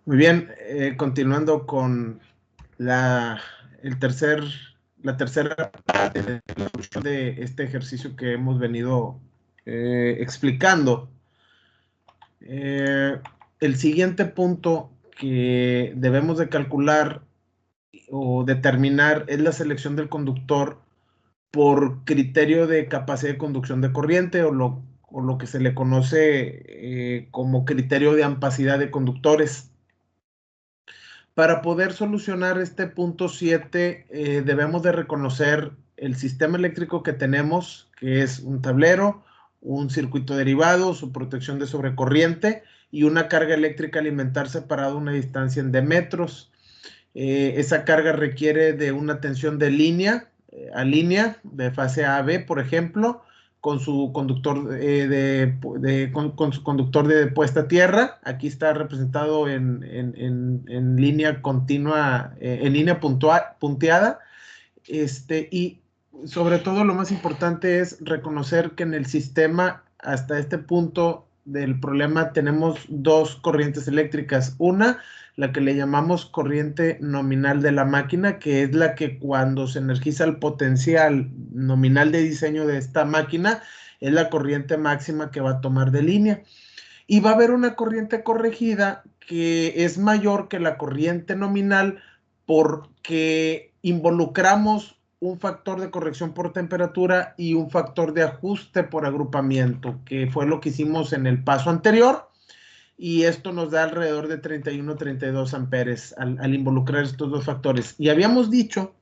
Muy bien, continuando con la, el tercer, la tercera parte de la solución de este ejercicio que hemos venido explicando. Eh, el siguiente punto que debemos de calcular o determinar es la selección del conductor por criterio de capacidad de conducción de corriente o lo que se le conoce como criterio de ampacidad de conductores. Para poder solucionar este punto 7, debemos de reconocer el sistema eléctrico que tenemos, que es un tablero, un circuito derivado, su protección de sobrecorriente y una carga eléctrica alimentar separada a una distancia en D metros. Esa carga requiere de una tensión de línea a línea, de fase A a B, por ejemplo, con su conductor con su conductor de puesta a tierra. Aquí está representado en línea continua, en línea punteada. Y sobre todo lo más importante es reconocer que en el sistema hasta este punto del problema tenemos dos corrientes eléctricas. Una, la que le llamamos corriente nominal de la máquina, que es la que cuando se energiza el potencial nominal de diseño de esta máquina, es la corriente máxima que va a tomar de línea. Y va a haber una corriente corregida que es mayor que la corriente nominal porque involucramos un factor de corrección por temperatura y un factor de ajuste por agrupamiento, que fue lo que hicimos en el paso anterior, y esto nos da alrededor de 31-32 amperes al involucrar estos dos factores. Y habíamos dicho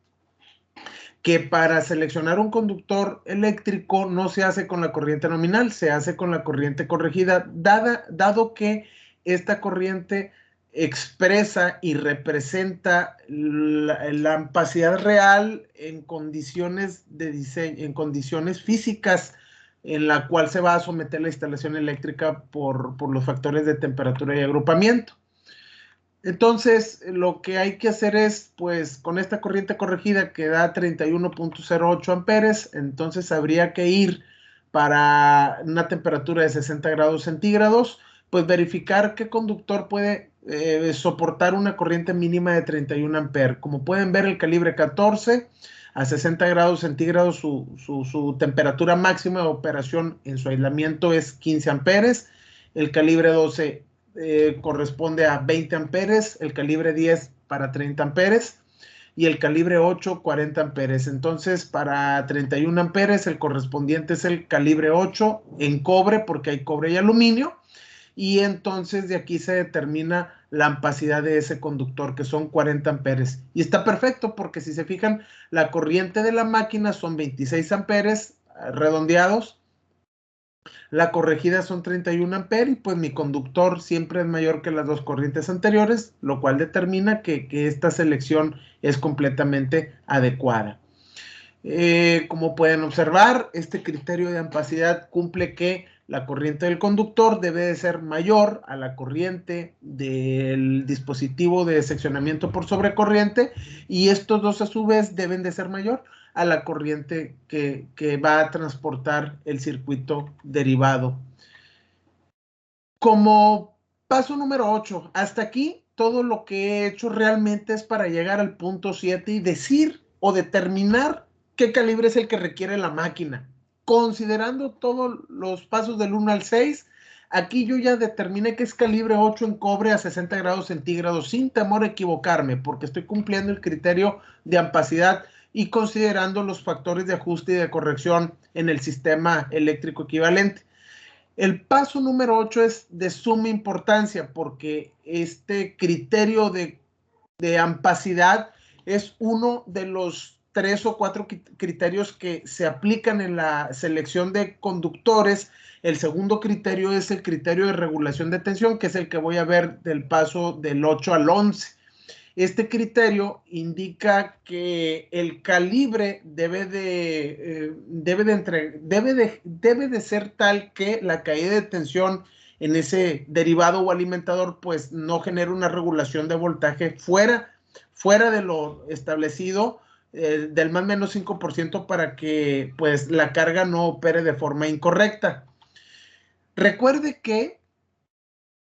que para seleccionar un conductor eléctrico no se hace con la corriente nominal, se hace con la corriente corregida, dado que esta corriente expresa y representa la ampacidad real en condiciones de diseño, en condiciones físicas en la cual se va a someter la instalación eléctrica por los factores de temperatura y agrupamiento. Entonces, lo que hay que hacer es, pues, con esta corriente corregida que da 31.08 amperes, entonces habría que ir para una temperatura de 60 grados centígrados, pues verificar qué conductor puede soportar una corriente mínima de 31 amperes. Como pueden ver, el calibre 14 a 60 grados centígrados, su temperatura máxima de operación en su aislamiento es 15 amperes. El calibre 12 corresponde a 20 amperes, el calibre 10 para 30 amperes y el calibre 8 40 amperes. Entonces, para 31 amperes, el correspondiente es el calibre 8 en cobre, porque hay cobre y aluminio, y entonces de aquí se determina la ampacidad de ese conductor, que son 40 amperes. Y está perfecto, porque si se fijan, la corriente de la máquina son 26 amperes redondeados, la corregida son 31 amperes y pues mi conductor siempre es mayor que las dos corrientes anteriores, lo cual determina que esta selección es completamente adecuada. Como pueden observar, este criterio de ampacidad cumple que la corriente del conductor debe de ser mayor a la corriente del dispositivo de seccionamiento por sobrecorriente, y estos dos a su vez deben de ser mayor a la corriente que va a transportar el circuito derivado. Como paso número 8, hasta aquí todo lo que he hecho realmente es para llegar al punto 7 y decir o determinar qué calibre es el que requiere la máquina. Considerando todos los pasos del 1 al 6, aquí yo ya determiné que es calibre 8 en cobre a 60 grados centígrados sin temor a equivocarme, porque estoy cumpliendo el criterio de ampacidad y considerando los factores de ajuste y de corrección en el sistema eléctrico equivalente. El paso número 8 es de suma importancia, porque este criterio de ampacidad es uno de los 3 o 4 criterios que se aplican en la selección de conductores. El segundo criterio es el criterio de regulación de tensión, que es el que voy a ver del paso del 8 al 11. Este criterio indica que el calibre debe de ser tal que la caída de tensión en ese derivado o alimentador pues no genere una regulación de voltaje fuera de lo establecido, del más o menos 5%, para que pues la carga no opere de forma incorrecta. Recuerde que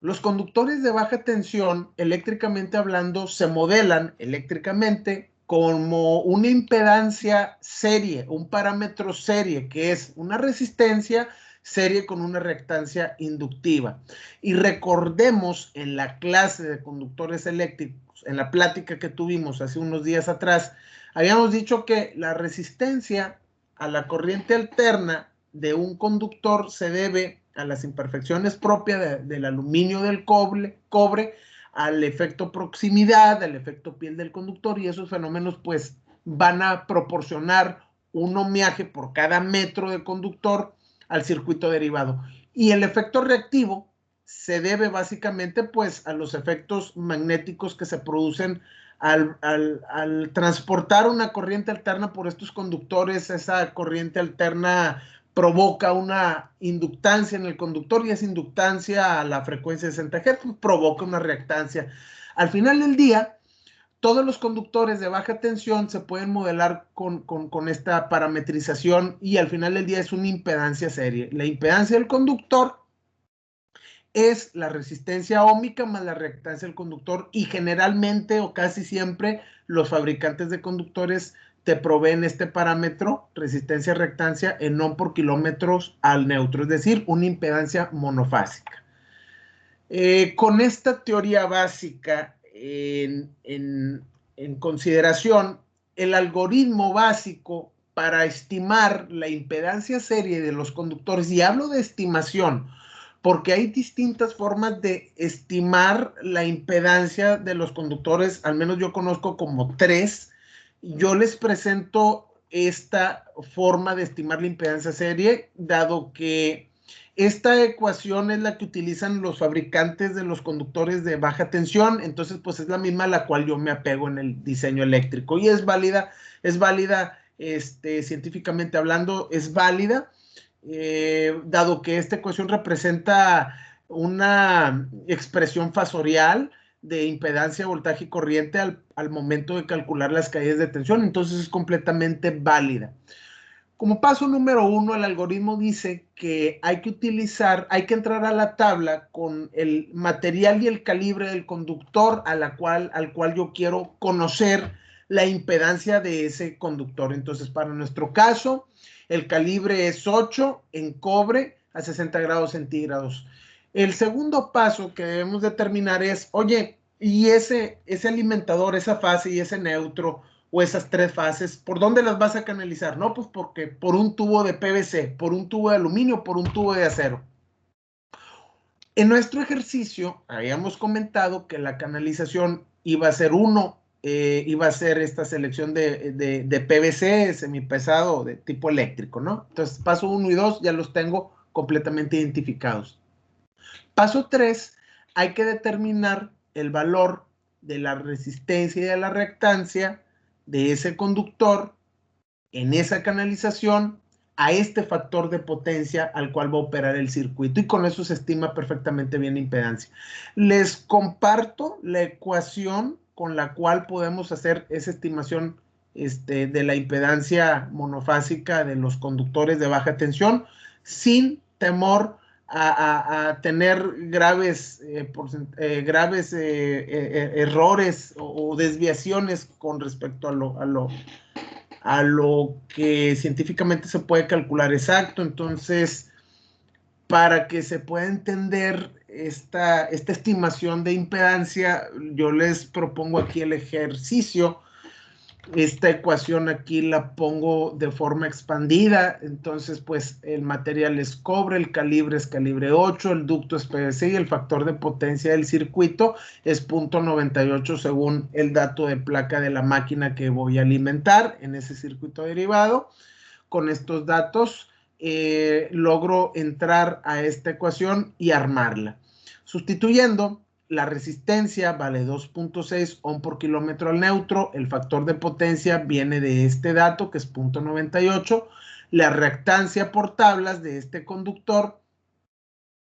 Los conductores de baja tensión, eléctricamente hablando, se modelan eléctricamente como una impedancia serie, un parámetro serie, que es una resistencia serie con una reactancia inductiva. Y recordemos en la clase de conductores eléctricos, en la plática que tuvimos hace unos días atrás, habíamos dicho que la resistencia a la corriente alterna de un conductor se debe a las imperfecciones propias del aluminio del cobre, al efecto proximidad, al efecto piel del conductor, y esos fenómenos pues van a proporcionar un ohmiaje por cada metro de conductor al circuito derivado. Y el efecto reactivo se debe básicamente pues a los efectos magnéticos que se producen al transportar una corriente alterna por estos conductores. Esa corriente alterna provoca una inductancia en el conductor, y esa inductancia a la frecuencia de 60 Hz provoca una reactancia. Al final del día, todos los conductores de baja tensión se pueden modelar con esta parametrización, y al final del día es una impedancia serie. La impedancia del conductor es la resistencia óhmica más la reactancia del conductor, y generalmente o casi siempre los fabricantes de conductores te proveen este parámetro, resistencia reactancia, en ohm por kilómetros al neutro, es decir, una impedancia monofásica. Con esta teoría básica en consideración, el algoritmo básico para estimar la impedancia serie de los conductores, y hablo de estimación, porque hay distintas formas de estimar la impedancia de los conductores, al menos yo conozco como 3. Yo les presento esta forma de estimar la impedancia serie, dado que esta ecuación es la que utilizan los fabricantes de los conductores de baja tensión, entonces pues es la misma a la cual yo me apego en el diseño eléctrico, y es válida, científicamente hablando, es válida, dado que esta ecuación representa una expresión fasorial de impedancia, voltaje y corriente al momento de calcular las caídas de tensión, entonces es completamente válida. Como paso número 1, el algoritmo dice que hay que entrar a la tabla con el material y el calibre del conductor al cual yo quiero conocer la impedancia de ese conductor. Entonces, para nuestro caso, el calibre es 8 en cobre a 60 grados centígrados. El segundo paso que debemos determinar es, oye, y ese alimentador, esa fase y ese neutro, o esas 3 fases, ¿por dónde las vas a canalizar? No, pues porque por un tubo de PVC, por un tubo de aluminio, por un tubo de acero. En nuestro ejercicio habíamos comentado que la canalización iba a ser iba a ser esta selección de PVC semipesado de tipo eléctrico, ¿no? Entonces, paso 1 y 2 ya los tengo completamente identificados. Paso 3, hay que determinar el valor de la resistencia y de la reactancia de ese conductor en esa canalización a este factor de potencia al cual va a operar el circuito, y con eso se estima perfectamente bien la impedancia. Les comparto la ecuación con la cual podemos hacer esa estimación de la impedancia monofásica de los conductores de baja tensión sin temor a tener graves errores o desviaciones con respecto a lo que científicamente se puede calcular exacto. Entonces, para que se pueda entender esta estimación de impedancia, yo les propongo aquí el ejercicio. Esta ecuación aquí la pongo de forma expandida. Entonces, pues el material es cobre, el calibre es calibre 8, el ducto es PVC y el factor de potencia del circuito es 0.98 según el dato de placa de la máquina que voy a alimentar en ese circuito derivado. Con estos datos logro entrar a esta ecuación y armarla. Sustituyendo, la resistencia vale 2.6 ohm por kilómetro al neutro, el factor de potencia viene de este dato que es 0.98, la reactancia por tablas de este conductor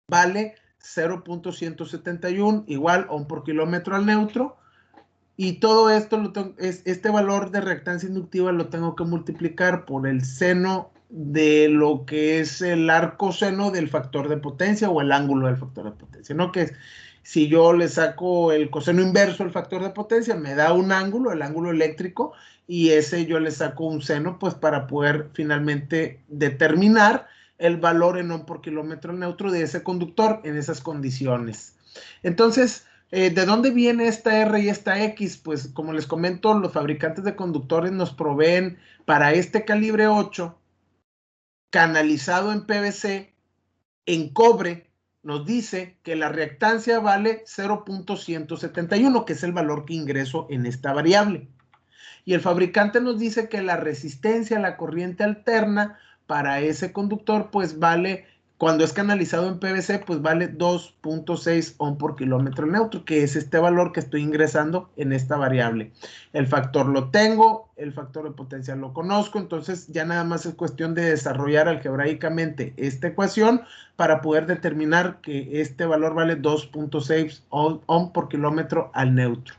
vale 0.171 igual ohm por kilómetro al neutro, y todo esto, este valor de reactancia inductiva lo tengo que multiplicar por el seno de lo que es el arco seno del factor de potencia o el ángulo del factor de potencia, ¿no? Que si yo le saco el coseno inverso al factor de potencia, me da un ángulo, el ángulo eléctrico, y ese yo le saco un seno, pues para poder finalmente determinar el valor en ohm por kilómetro neutro de ese conductor en esas condiciones. Entonces, ¿de dónde viene esta R y esta X? Pues como les comento, los fabricantes de conductores nos proveen para este calibre 8, canalizado en PVC, en cobre, nos dice que la reactancia vale 0.171, que es el valor que ingreso en esta variable. Y el fabricante nos dice que la resistencia a la corriente alterna para ese conductor, pues vale, cuando es canalizado en PVC, pues vale 2.6 ohm por kilómetro neutro, que es este valor que estoy ingresando en esta variable. El factor lo tengo, el factor de potencia lo conozco, entonces ya nada más es cuestión de desarrollar algebraicamente esta ecuación para poder determinar que este valor vale 2.6 ohm por kilómetro al neutro.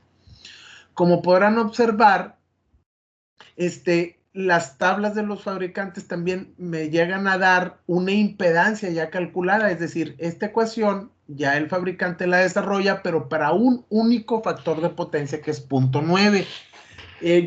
Como podrán observar, las tablas de los fabricantes también me llegan a dar una impedancia ya calculada, es decir, esta ecuación ya el fabricante la desarrolla, pero para un único factor de potencia que es 0.9.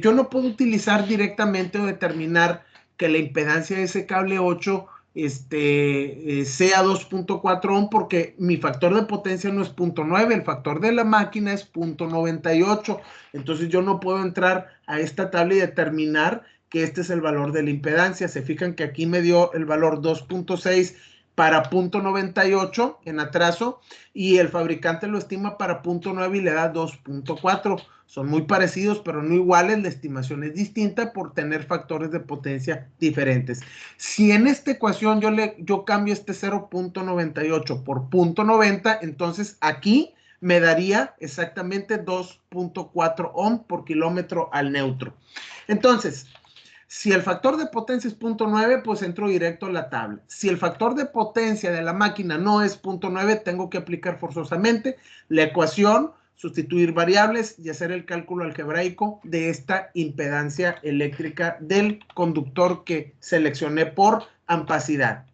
Yo no puedo utilizar directamente o determinar que la impedancia de ese cable 8 sea 2.4 ohm porque mi factor de potencia no es 0.9, el factor de la máquina es 0.98. Entonces yo no puedo entrar a esta tabla y determinar que este es el valor de la impedancia. Se fijan que aquí me dio el valor 2.6 para 0.98 en atraso y el fabricante lo estima para 0.9 y le da 2.4. Son muy parecidos, pero no iguales. La estimación es distinta por tener factores de potencia diferentes. Si en esta ecuación yo cambio este 0.98 por 0.90, entonces aquí me daría exactamente 2.4 ohm por kilómetro al neutro. Entonces, si el factor de potencia es 0.9, pues entro directo a la tabla. Si el factor de potencia de la máquina no es 0.9, tengo que aplicar forzosamente la ecuación, sustituir variables y hacer el cálculo algebraico de esta impedancia eléctrica del conductor que seleccioné por ampacidad.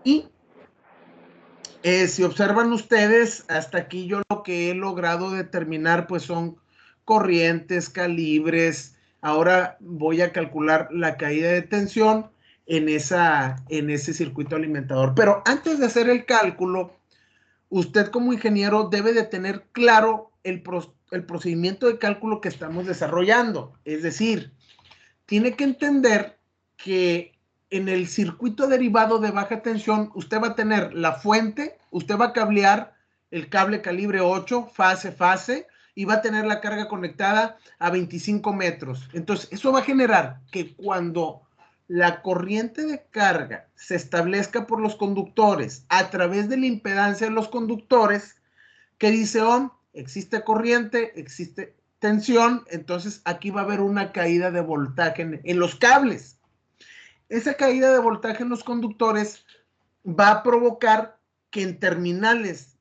Y si observan ustedes, hasta aquí yo lo que he logrado determinar pues son corrientes, calibres. Ahora voy a calcular la caída de tensión en ese circuito alimentador. Pero antes de hacer el cálculo, usted como ingeniero debe de tener claro el procedimiento de cálculo que estamos desarrollando. Es decir, tiene que entender que en el circuito derivado de baja tensión, usted va a tener la fuente, usted va a cablear el cable calibre 8, fase, y va a tener la carga conectada a 25 metros. Entonces, eso va a generar que cuando la corriente de carga se establezca por los conductores a través de la impedancia de los conductores, ¿qué dice Ohm? Existe corriente, existe tensión, entonces aquí va a haber una caída de voltaje en los cables. Esa caída de voltaje en los conductores va a provocar que en terminales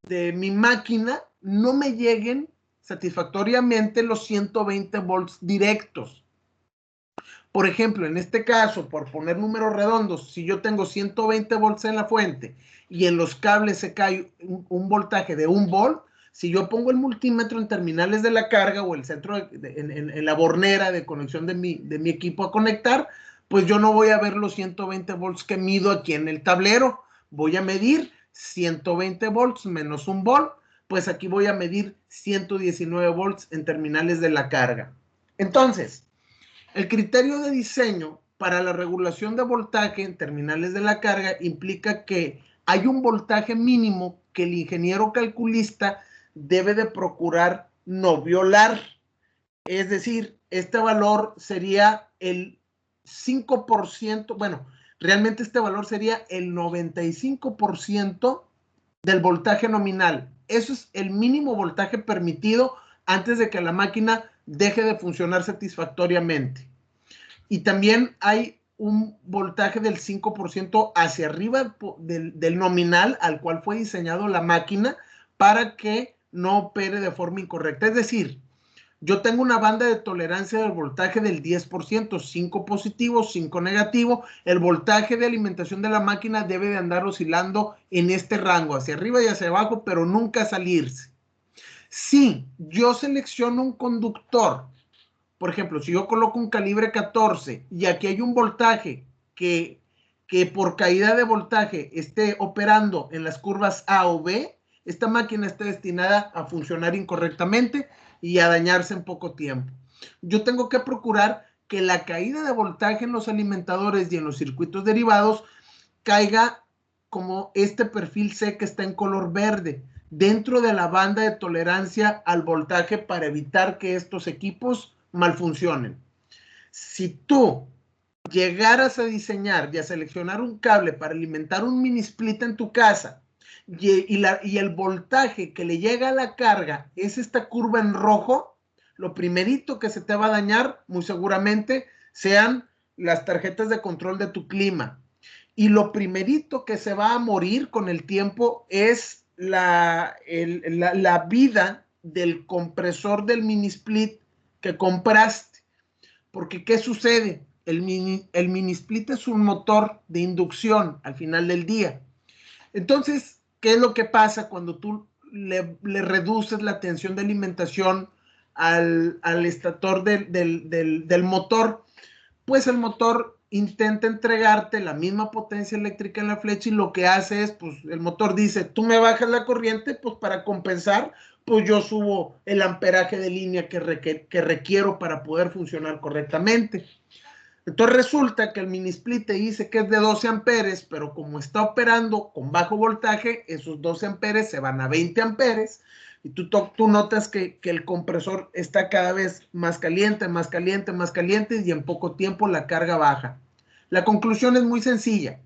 de mi máquina no me lleguen satisfactoriamente los 120 volts directos. Por ejemplo, en este caso, por poner números redondos, si yo tengo 120 volts en la fuente y en los cables se cae un voltaje de 1 volt, si yo pongo el multímetro en terminales de la carga o el centro en la bornera de conexión de mi equipo a conectar, pues yo no voy a ver los 120 volts que mido aquí en el tablero. Voy a medir 120 volts menos 1 volt, pues aquí voy a medir 119 volts en terminales de la carga. Entonces, el criterio de diseño para la regulación de voltaje en terminales de la carga implica que hay un voltaje mínimo que el ingeniero calculista debe de procurar no violar. Es decir, este valor sería el 5%, bueno, realmente este valor sería el 95% del voltaje nominal. Eso es el mínimo voltaje permitido antes de que la máquina deje de funcionar satisfactoriamente. Y también hay un voltaje del 5% hacia arriba del nominal al cual fue diseñado la máquina para que no opere de forma incorrecta. Es decir, Yo tengo una banda de tolerancia del voltaje del 10%, 5 positivo, 5 negativo. El voltaje de alimentación de la máquina debe de andar oscilando en este rango, hacia arriba y hacia abajo, pero nunca salirse. Si yo selecciono un conductor, por ejemplo, si yo coloco un calibre 14 y aquí hay un voltaje que por caída de voltaje esté operando en las curvas A o B, esta máquina está destinada a funcionar incorrectamente y a dañarse en poco tiempo. Yo tengo que procurar que la caída de voltaje en los alimentadores y en los circuitos derivados caiga como este perfil C que está en color verde, dentro de la banda de tolerancia al voltaje para evitar que estos equipos malfuncionen. Si tú llegaras a diseñar y a seleccionar un cable para alimentar un mini split en tu casa y el voltaje que le llega a la carga es esta curva en rojo, lo primerito que se te va a dañar muy seguramente sean las tarjetas de control de tu clima. Y lo primerito que se va a morir con el tiempo es la vida del compresor del mini split que compraste. Porque, ¿qué sucede? El mini split es un motor de inducción al final del día. Entonces, ¿qué es lo que pasa cuando tú le reduces la tensión de alimentación al estator del motor? Pues el motor intenta entregarte la misma potencia eléctrica en la flecha y lo que hace es, pues el motor dice, tú me bajas la corriente, pues para compensar, pues yo subo el amperaje de línea que requiero para poder funcionar correctamente. Entonces resulta que el mini split te dice que es de 12 amperes, pero como está operando con bajo voltaje, esos 12 amperes se van a 20 amperes y tú notas que el compresor está cada vez más caliente, más caliente, más caliente y en poco tiempo la carga baja. La conclusión es muy sencilla.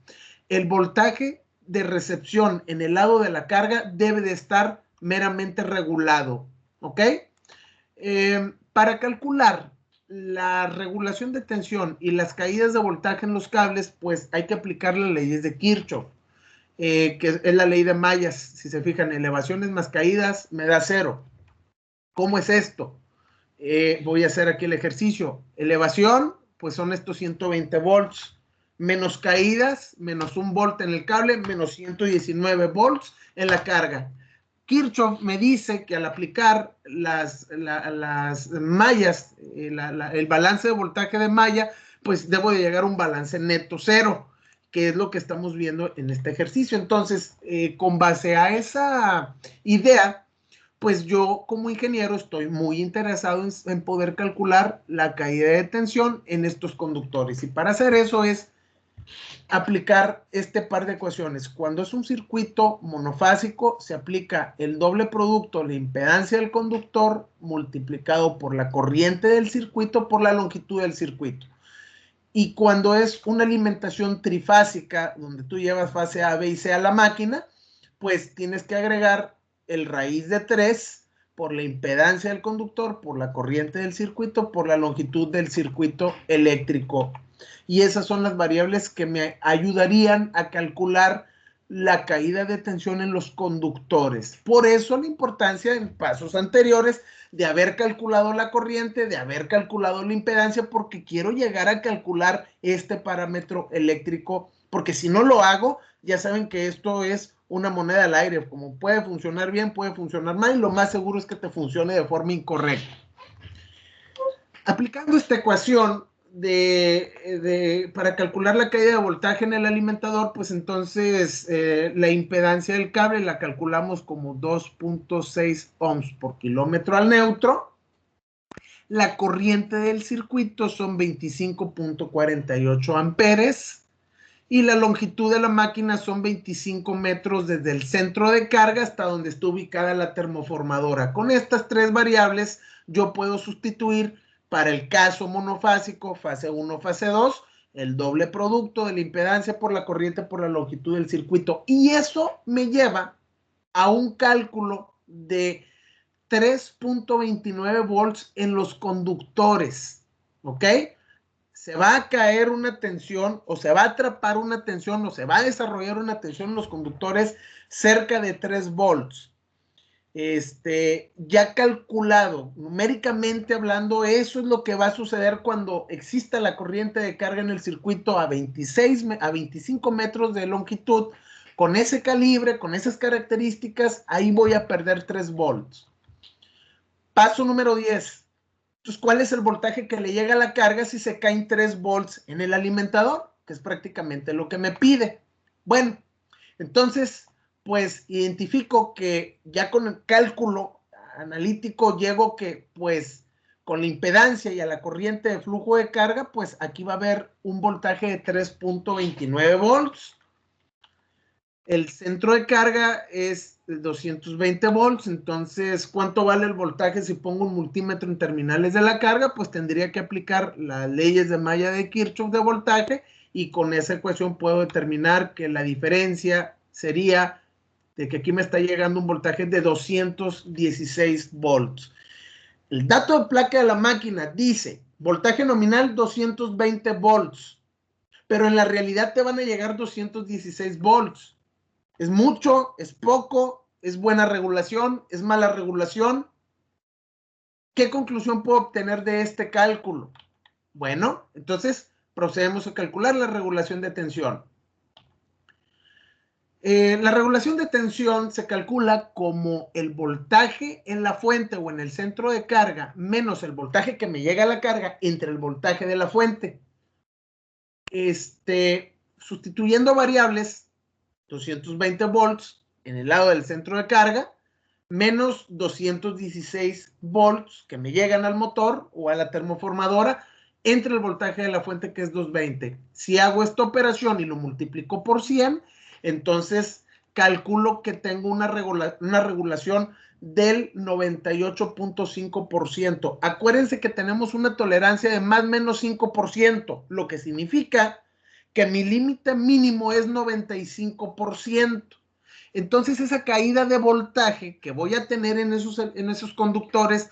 El voltaje de recepción en el lado de la carga debe de estar meramente regulado, ¿ok? Para calcular la regulación de tensión y las caídas de voltaje en los cables, pues hay que aplicar las leyes de Kirchhoff, que es la ley de mallas. Si se fijan, elevaciones más caídas me da 0. ¿Cómo es esto? Voy a hacer aquí el ejercicio. Elevación, pues son estos 120 volts, menos caídas, menos 1 volt en el cable, menos 119 volts en la carga. Kirchhoff me dice que al aplicar las mallas, el balance de voltaje de malla, pues debo de llegar a un balance neto 0, que es lo que estamos viendo en este ejercicio. Entonces, con base a esa idea, pues yo como ingeniero estoy muy interesado en poder calcular la caída de tensión en estos conductores. Y para hacer eso es aplicar este par de ecuaciones. Cuando es un circuito monofásico, se aplica el doble producto, la impedancia del conductor, multiplicado por la corriente del circuito por la longitud del circuito. Y cuando es una alimentación trifásica, donde tú llevas fase A, B y C a la máquina, pues tienes que agregar el raíz de 3 por la impedancia del conductor, por la corriente del circuito, por la longitud del circuito eléctrico. Y esas son las variables que me ayudarían a calcular la caída de tensión en los conductores. Por eso la importancia en pasos anteriores de haber calculado la corriente, de haber calculado la impedancia, porque quiero llegar a calcular este parámetro eléctrico, porque si no lo hago, ya saben que esto es una moneda al aire, como puede funcionar bien, puede funcionar mal, y lo más seguro es que te funcione de forma incorrecta. Aplicando esta ecuación para calcular la caída de voltaje en el alimentador, pues entonces la impedancia del cable la calculamos como 2.6 ohms por kilómetro al neutro. La corriente del circuito son 25.48 amperes y la longitud de la máquina son 25 metros desde el centro de carga hasta donde está ubicada la termoformadora. Con estas tres variables yo puedo sustituir para el caso monofásico, fase 1, fase 2, el doble producto de la impedancia por la corriente por la longitud del circuito. Y eso me lleva a un cálculo de 3.29 volts en los conductores, ¿ok? Se va a caer una tensión o se va a atrapar una tensión o se va a desarrollar una tensión en los conductores cerca de 3 volts. ya calculado, numéricamente hablando, eso es lo que va a suceder cuando exista la corriente de carga en el circuito a 25 metros de longitud, con ese calibre, con esas características, ahí voy a perder 3 volts. Paso número 10. Entonces, ¿cuál es el voltaje que le llega a la carga si se caen 3 volts en el alimentador? Que es prácticamente lo que me pide. Bueno, entonces, pues identifico que ya con el cálculo analítico llego que, pues, con la impedancia y a la corriente de flujo de carga, pues aquí va a haber un voltaje de 3.29 volts. El centro de carga es de 220 volts, entonces, ¿cuánto vale el voltaje si pongo un multímetro en terminales de la carga? Pues tendría que aplicar las leyes de malla de Kirchhoff de voltaje y con esa ecuación puedo determinar que la diferencia sería de que aquí me está llegando un voltaje de 216 volts. El dato de placa de la máquina dice voltaje nominal 220 volts, pero en la realidad te van a llegar 216 volts. ¿Es mucho? ¿Es poco? ¿Es buena regulación? ¿Es mala regulación? ¿Qué conclusión puedo obtener de este cálculo? Bueno, entonces procedemos a calcular la regulación de tensión. La regulación de tensión se calcula como el voltaje en la fuente o en el centro de carga menos el voltaje que me llega a la carga entre el voltaje de la fuente. Sustituyendo variables, 220 volts en el lado del centro de carga, menos 216 volts que me llegan al motor o a la termoformadora entre el voltaje de la fuente, que es 220. Si hago esta operación y lo multiplico por 100, entonces calculo que tengo una regulación del 98.5%. Acuérdense que tenemos una tolerancia de más o menos 5%, lo que significa que mi límite mínimo es 95%. Entonces esa caída de voltaje que voy a tener en esos conductores,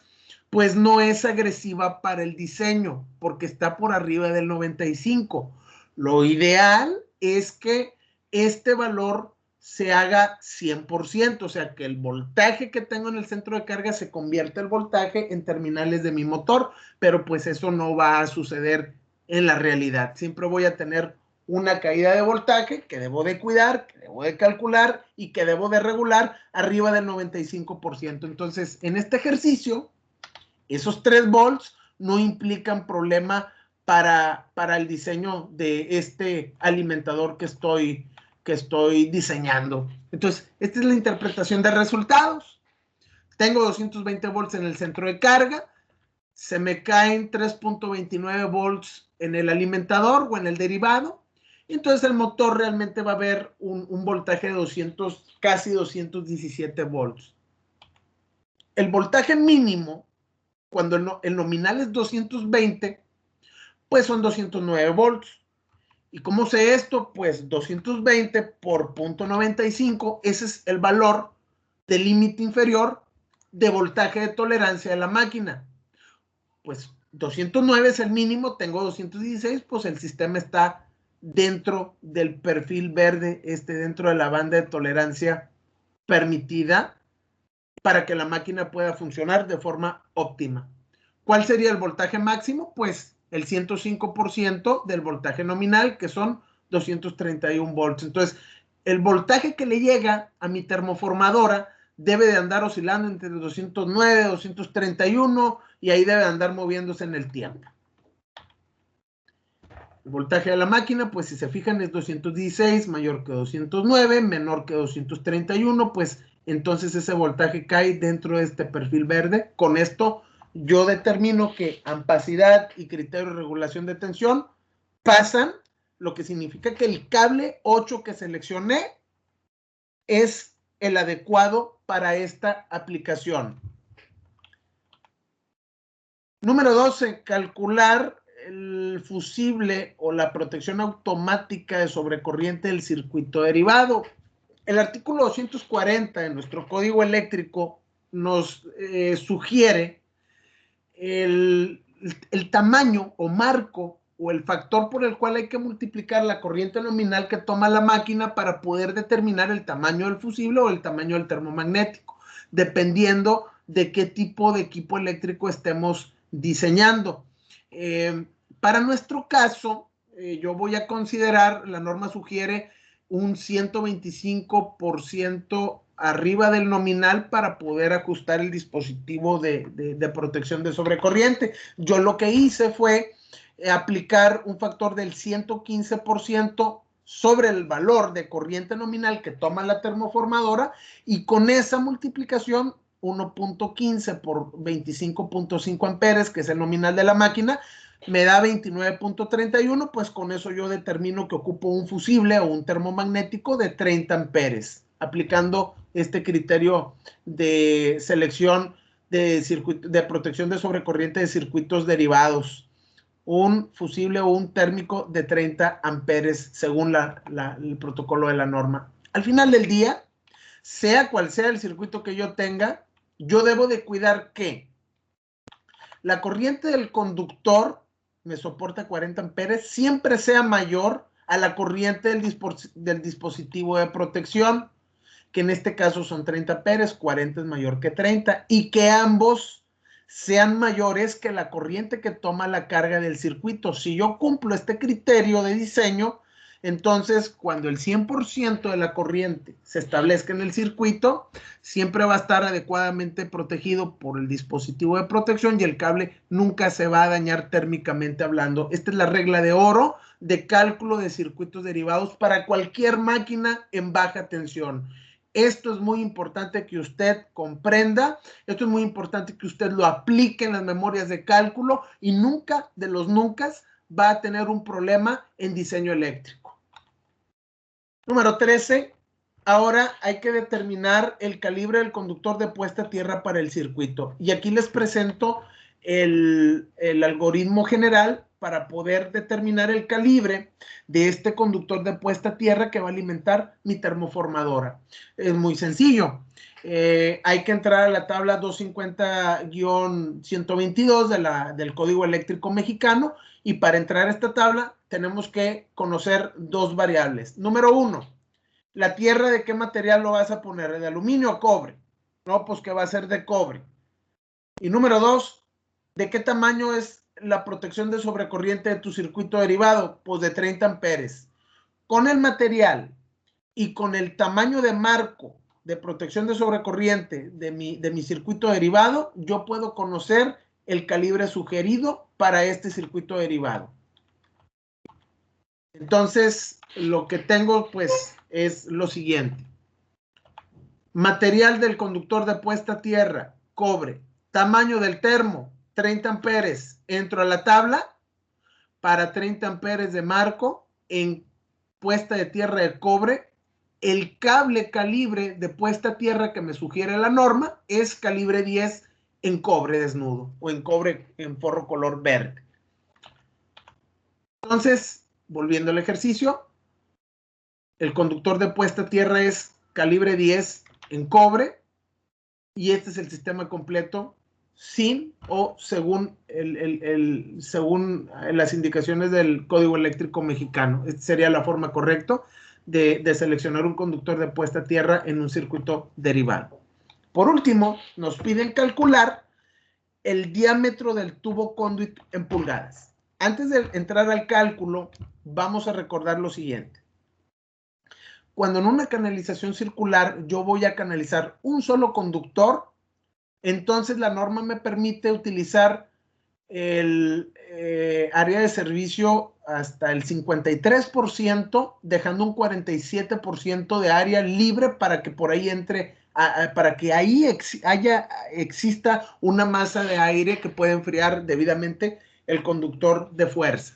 pues no es agresiva para el diseño, porque está por arriba del 95. Lo ideal es que este valor se haga 100%, o sea, que el voltaje que tengo en el centro de carga se convierta el voltaje en terminales de mi motor, pero pues eso no va a suceder en la realidad. Siempre voy a tener una caída de voltaje que debo de cuidar, que debo de calcular y que debo de regular arriba del 95%. Entonces, en este ejercicio, esos 3 volts no implican problema para el diseño de este alimentador que estoy diseñando. Entonces, esta es la interpretación de resultados. Tengo 220 volts en el centro de carga, se me caen 3.29 volts en el alimentador o en el derivado, y entonces el motor realmente va a ver un voltaje de casi 217 volts. El voltaje mínimo, cuando el nominal es 220, pues son 209 volts. ¿Y cómo sé esto? Pues 220 por 0.95, ese es el valor del límite inferior de voltaje de tolerancia de la máquina. Pues 209 es el mínimo, tengo 216, pues el sistema está dentro del perfil verde, dentro de la banda de tolerancia permitida para que la máquina pueda funcionar de forma óptima. ¿Cuál sería el voltaje máximo? Pues el 105% del voltaje nominal, que son 231 volts. Entonces, el voltaje que le llega a mi termoformadora debe de andar oscilando entre 209 y 231 y ahí debe de andar moviéndose en el tiempo. El voltaje de la máquina, pues si se fijan, es 216 mayor que 209, menor que 231, pues entonces ese voltaje cae dentro de este perfil verde. Con esto yo determino que ampacidad y criterio de regulación de tensión pasan, lo que significa que el cable 8 que seleccioné es el adecuado para esta aplicación. Número 12, calcular el fusible o la protección automática de sobrecorriente del circuito derivado. El artículo 240 de nuestro código eléctrico nos sugiere el tamaño o marco o el factor por el cual hay que multiplicar la corriente nominal que toma la máquina para poder determinar el tamaño del fusible o el tamaño del termomagnético. dependiendo de qué tipo de equipo eléctrico estemos diseñando. Para nuestro caso, yo voy a considerar, la norma sugiere un 125% arriba del nominal para poder ajustar el dispositivo de protección de sobrecorriente. Yo lo que hice fue aplicar un factor del 115% sobre el valor de corriente nominal que toma la termoformadora, y con esa multiplicación 1.15 por 25.5 amperes, que es el nominal de la máquina, me da 29.31, pues con eso yo determino que ocupo un fusible o un termomagnético de 30 amperes, aplicando este criterio de selección de protección de sobrecorriente de circuitos derivados. Un fusible o un térmico de 30 amperes según el protocolo de la norma. Al final del día, sea cual sea el circuito que yo tenga, yo debo de cuidar que la corriente del conductor me soporta 40 amperes, siempre sea mayor a la corriente del dispositivo de protección, que en este caso son 30 amperes, 40 es mayor que 30, y que ambos sean mayores que la corriente que toma la carga del circuito. Si yo cumplo este criterio de diseño, entonces cuando el 100% de la corriente se establezca en el circuito, siempre va a estar adecuadamente protegido por el dispositivo de protección y el cable nunca se va a dañar térmicamente hablando. Esta es la regla de oro de cálculo de circuitos derivados para cualquier máquina en baja tensión. Esto es muy importante que usted comprenda, esto es muy importante que usted lo aplique en las memorias de cálculo, y nunca de los nunca va a tener un problema en diseño eléctrico. Número 13. Ahora hay que determinar el calibre del conductor de puesta a tierra para el circuito. Y aquí les presento el algoritmo general para poder determinar el calibre de este conductor de puesta a tierra que va a alimentar mi termoformadora. Es muy sencillo. Hay que entrar a la tabla 250-122 del Código Eléctrico Mexicano, y para entrar a esta tabla tenemos que conocer dos variables. Número 1, la tierra, ¿de qué material lo vas a poner? ¿De aluminio o cobre? No, pues que va a ser de cobre. Y número 2, ¿de qué tamaño es la protección de sobrecorriente de tu circuito derivado? Pues de 30 amperes. Con el material y con el tamaño de marco de protección de sobrecorriente de mi circuito derivado, yo puedo conocer el calibre sugerido para este circuito derivado. Entonces, lo que tengo pues es lo siguiente. Material del conductor de puesta a tierra, cobre. Tamaño del termo, 30 amperes. Entro a la tabla para 30 amperes de marco en puesta de tierra de cobre. El cable calibre de puesta a tierra que me sugiere la norma es calibre 10 en cobre desnudo o en cobre en forro color verde. Entonces, volviendo al ejercicio, el conductor de puesta a tierra es calibre 10 en cobre, y este es el sistema completo sin o según, según las indicaciones del Código Eléctrico Mexicano. Esta sería la forma correcta de seleccionar un conductor de puesta a tierra en un circuito derivado. Por último, nos piden calcular el diámetro del tubo conduit en pulgadas. Antes de entrar al cálculo, vamos a recordar lo siguiente. Cuando en una canalización circular yo voy a canalizar un solo conductor, entonces la norma me permite utilizar el área de servicio hasta el 53%, dejando un 47% de área libre para que por ahí entre, para que ahí exista una masa de aire que pueda enfriar debidamente el conductor de fuerza.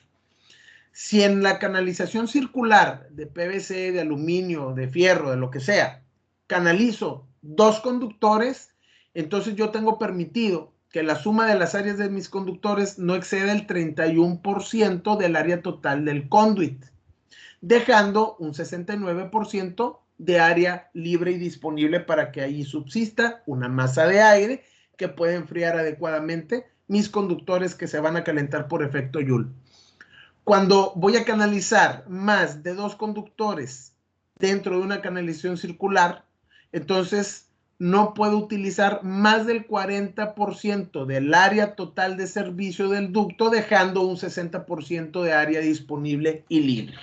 Si en la canalización circular de PVC, de aluminio, de fierro, de lo que sea, canalizo dos conductores, entonces yo tengo permitido que la suma de las áreas de mis conductores no exceda el 31% del área total del conduit, dejando un 69% de área libre y disponible para que ahí subsista una masa de aire que pueda enfriar adecuadamente mis conductores que se van a calentar por efecto Joule. Cuando voy a canalizar más de dos conductores dentro de una canalización circular, entonces no puede utilizar más del 40% del área total de servicio del ducto, dejando un 60% de área disponible y libre.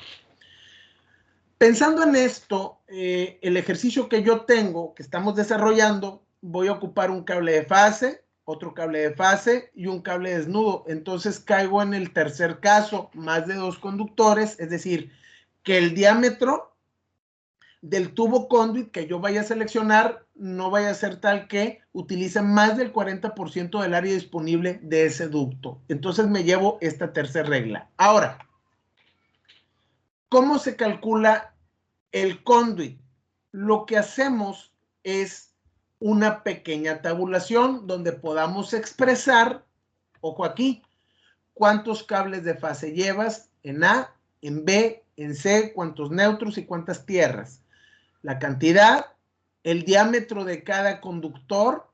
Pensando en esto, el ejercicio que yo tengo, que estamos desarrollando, voy a ocupar un cable de fase, otro cable de fase y un cable desnudo. Entonces caigo en el tercer caso, más de 2 conductores, es decir, que el diámetro del tubo conduit que yo vaya a seleccionar no vaya a ser tal que utilice más del 40% del área disponible de ese ducto. Entonces me llevo esta tercera regla. Ahora, ¿cómo se calcula el conduit? Lo que hacemos es una pequeña tabulación donde podamos expresar, ojo aquí, cuántos cables de fase llevas en A, en B, en C, cuántos neutros y cuántas tierras. La cantidad, el diámetro de cada conductor,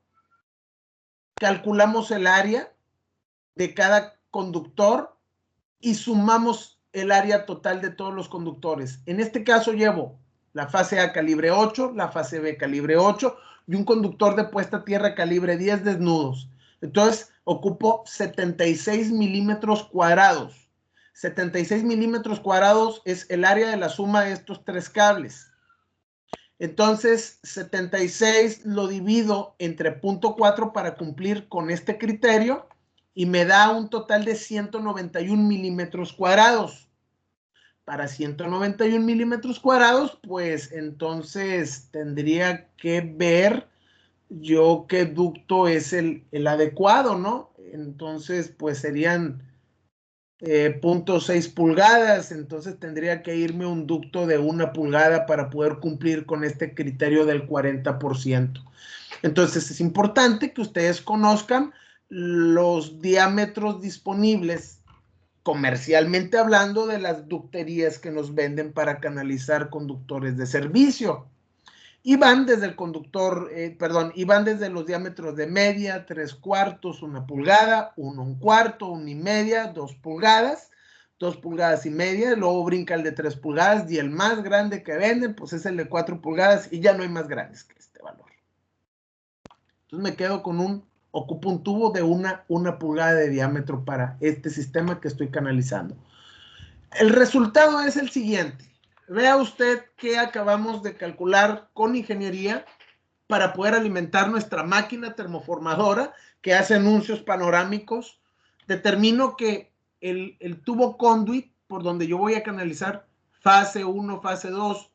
calculamos el área de cada conductor y sumamos el área total de todos los conductores. En este caso llevo la fase A calibre 8, la fase B calibre 8 y un conductor de puesta a tierra calibre 10 desnudos. Entonces ocupo 76 milímetros cuadrados. 76 milímetros cuadrados es el área de la suma de estos 3 cables. Entonces, 76 lo divido entre 0.4 para cumplir con este criterio y me da un total de 191 milímetros cuadrados. Para 191 milímetros cuadrados, pues entonces tendría que ver yo qué ducto es el adecuado, ¿no? Entonces, pues serían 0.6 pulgadas, entonces tendría que irme un ducto de 1 pulgada para poder cumplir con este criterio del 40%. Entonces es importante que ustedes conozcan los diámetros disponibles comercialmente hablando de las ducterías que nos venden para canalizar conductores de servicio. Y van desde el conductor, y van desde los diámetros de media, 3/4, 1 pulgada, 1 1/4, 1 y media, 2 pulgadas, 2 pulgadas y media, luego brinca el de 3 pulgadas y el más grande que venden, pues es el de 4 pulgadas y ya no hay más grandes que este valor. Entonces me quedo con ocupo un tubo de una pulgada de diámetro para este sistema que estoy canalizando. El resultado es el siguiente. Vea usted que acabamos de calcular con ingeniería para poder alimentar nuestra máquina termoformadora que hace anuncios panorámicos. Determino que el tubo conduit por donde yo voy a canalizar fase 1, fase 2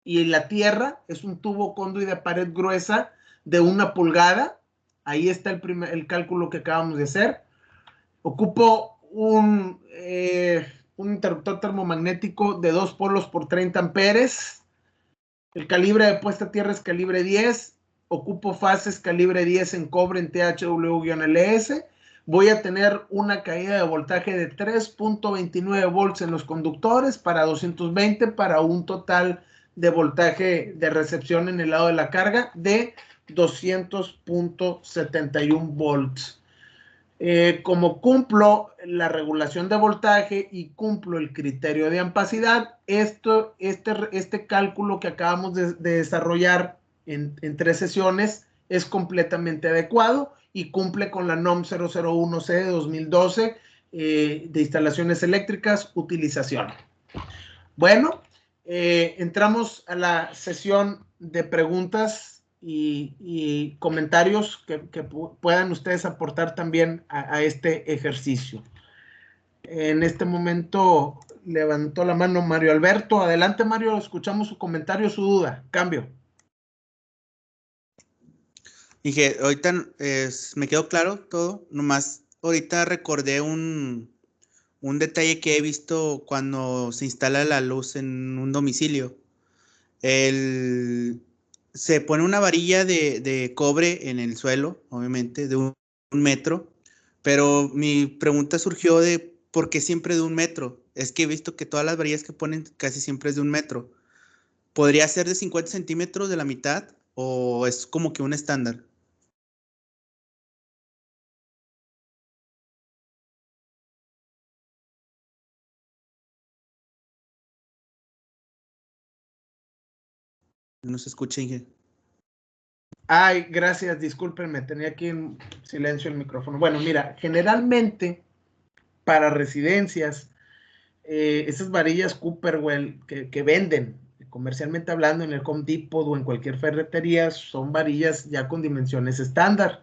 y la tierra es un tubo conduit de pared gruesa de 1 pulgada. Ahí está el cálculo que acabamos de hacer. Ocupo un interruptor termomagnético de 2 polos por 30 amperes. El calibre de puesta a tierra es calibre 10. Ocupo fases calibre 10 en cobre en THW-LS. Voy a tener una caída de voltaje de 3.29 volts en los conductores para 220 para un total de voltaje de recepción en el lado de la carga de 200.71 volts. Como cumplo la regulación de voltaje y cumplo el criterio de ampacidad, este cálculo que acabamos de desarrollar en 3 sesiones es completamente adecuado y cumple con la NOM 001C de 2012 de instalaciones eléctricas, utilización. Bueno, entramos a la sesión de preguntas y comentarios que puedan ustedes aportar también a este ejercicio. En este momento levantó la mano Mario Alberto. Adelante, Mario, escuchamos su comentario, su duda. Cambio. Dije, ahorita me quedó claro todo, nomás ahorita recordé un detalle que he visto cuando se instala la luz en un domicilio. Se pone una varilla de cobre en el suelo, obviamente, de un metro, pero mi pregunta surgió de ¿por qué siempre de 1 metro? Es que he visto que todas las varillas que ponen casi siempre es de 1 metro. ¿Podría ser de 50 centímetros de la mitad o es como que un estándar? No se escucha, Inge. Ay, gracias, discúlpenme, tenía aquí en silencio el micrófono. Bueno, mira, generalmente para residencias, esas varillas Cooperwell que venden, comercialmente hablando, en el Home Depot o en cualquier ferretería, son varillas ya con dimensiones estándar,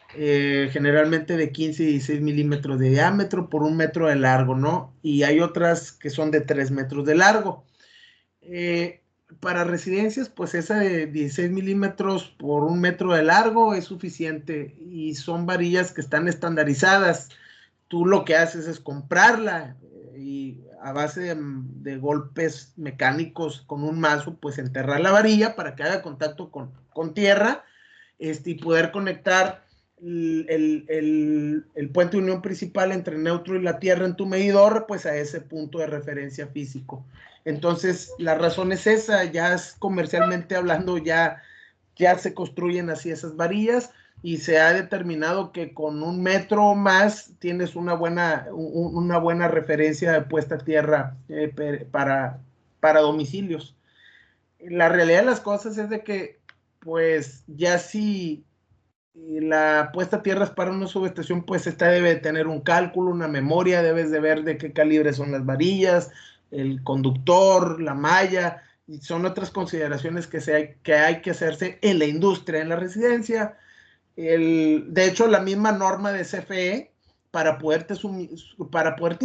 generalmente de 15 y 16 milímetros de diámetro por 1 metro de largo, ¿no? Y hay otras que son de 3 metros de largo. Eh, para residencias, pues esa de 16 milímetros por 1 metro de largo es suficiente y son varillas que están estandarizadas. Tú lo que haces es comprarla y a base de golpes mecánicos con un mazo, pues enterrar la varilla para que haga contacto con tierra, y poder conectar el puente de unión principal entre el neutro y la tierra en tu medidor, pues a ese punto de referencia físico. Entonces, la razón es esa, ya es comercialmente hablando, ya se construyen así esas varillas y se ha determinado que con 1 metro o más tienes una buena referencia de puesta a tierra para domicilios. La realidad de las cosas es de que, pues, ya si la puesta a tierra es para una subestación, pues esta debe tener un cálculo, una memoria, debes de ver de qué calibre son las varillas, el conductor, la malla, y son otras consideraciones que hay que hacerse en la industria, en la residencia. De hecho, la misma norma de CFE para poderte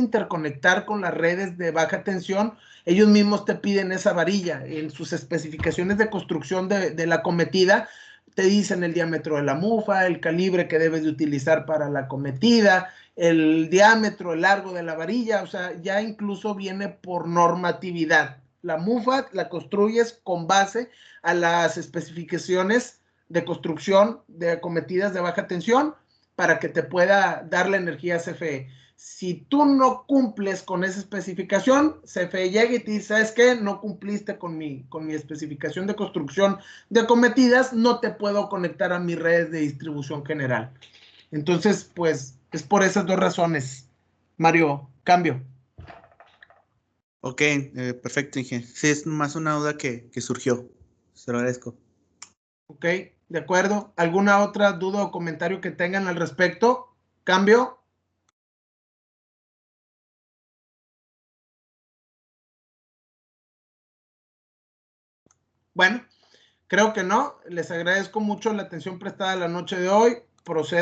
interconectar con las redes de baja tensión, ellos mismos te piden esa varilla. En sus especificaciones de construcción de la cometida, te dicen el diámetro de la mufa, el calibre que debes de utilizar para la cometida, el diámetro, el largo de la varilla, o sea, ya incluso viene por normatividad. La mufa la construyes con base a las especificaciones de construcción de acometidas de baja tensión para que te pueda dar la energía CFE. Si tú no cumples con esa especificación, CFE llega y te dice, ¿sabes qué? No cumpliste con mi especificación de construcción de acometidas, no te puedo conectar a mis redes de distribución general. Entonces, pues, es por esas dos razones. Mario, cambio. Ok, perfecto, Inge. Sí, es más una duda que surgió. Se lo agradezco. Ok, de acuerdo. ¿Alguna otra duda o comentario que tengan al respecto? ¿Cambio? Bueno, creo que no. Les agradezco mucho la atención prestada la noche de hoy. Procedo